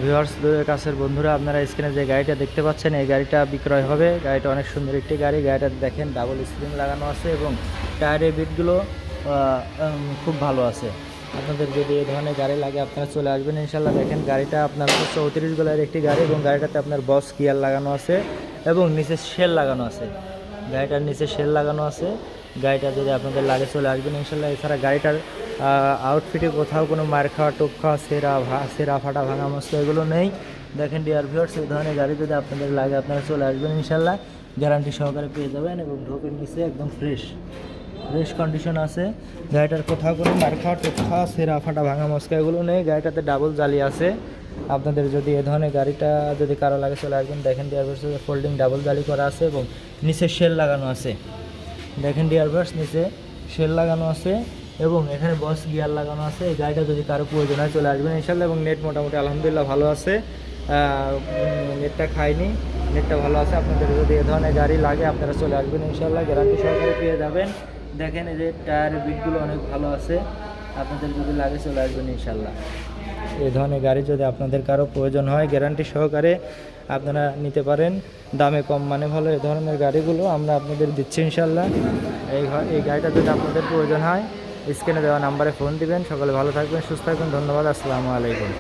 Viewers কাছের বন্ধুরা, আপনারা স্ক্রিনে যে গাড়িটা দেখতে পাচ্ছেন এই গাড়িটা বিক্রয় হবে। গাড়িটা অনেক সুন্দর একটি গাড়ি। গাড়িটা দেখেন ডাবল স্প্রিং লাগানো আছে এবং টায়ারের বিটগুলো খুব ভালো আছে। আপনাদের যদি এই ধরনের গাড়ি লাগে আপনারা চলে আসবেন ইনশাল্লাহ। দেখেন গাড়িটা আপনার 34 গলার একটি গাড়ি এবং গাড়িটাতে আপনার বস গিয়ার লাগানো আছে এবং নিচে শেল লাগানো আছে। গাড়িটার নিচে শেল লাগানো আছে। গাড়িটা যদি আপনাদের লাগে চলে আসবেন ইনশাল্লাহ। এছাড়া গাড়িটার আউটফিটে কোথাও কোনো মার খাওয়া, টোপ খাওয়া, সেরা ফাটা, ভাঙা মস্ত এগুলো নেই। দেখেন ডিয়ার ভিউয়ার্স, এই ধরনের গাড়ি যদি আপনাদের লাগে আপনারা চলে আসবেন ইনশাল্লাহ। গ্যারান্টি সহকারে পেয়ে যাবেন এবং ঢোকের নিচে একদম ফ্রেশ কন্ডিশন আছে। গাড়িটার কোথাও কোনো মার খাওয়া, টোপ খাওয়া, সেরা ফাটা, ভাঙা মস্কা এগুলো নেই। গাড়িটাতে ডাবল জালি আছে। আপনাদের যদি এ ধরনের গাড়িটা যদি কারো লাগে চলে আসবেন। দেখেন ডিয়ার ভিউয়ার্স, ফোল্ডিং ডাবল জালি করা আছে এবং নিচে শেল লাগানো আছে। দেখেন ডিয়ার ভিউয়ার্স, নিচে শেল লাগানো আছে এবং এখানে বস গিয়ার লাগানো আছে। এই গাড়িটা যদি কারো প্রয়োজন হয় চলে আসবেন ইনশাল্লাহ। এবং নেট মোটামুটি আলহামদুলিল্লাহ ভালো আছে, নেটটা খায়নি, নেটটা ভালো আছে। আপনাদের যদি এ ধরনের গাড়ি লাগে আপনারা চলে আসবেন ইনশাল্লাহ। গ্যারান্টি সহকারে পেয়ে যাবেন। দেখেন এই যে টায়ারের বিটগুলো অনেক ভালো আছে। আপনাদের যদি লাগে চলে আসবেন ইনশাল্লাহ। এই ধরনের গাড়ি যদি আপনাদের কারো প্রয়োজন হয় গ্যারান্টি সহকারে আপনারা নিতে পারেন। দামে কম মানে ভালো এই ধরনের গাড়িগুলো আমরা আপনাদের দিচ্ছি ইনশাল্লাহ। এই গাড়িটা যদি আপনাদের প্রয়োজন হয় স্ক্রিনে দেওয়া নাম্বারে ফোন দিবেন। সকলে ভালো থাকবেন, সুস্থ থাকবেন। ধন্যবাদ। আসসালামু আলাইকুম।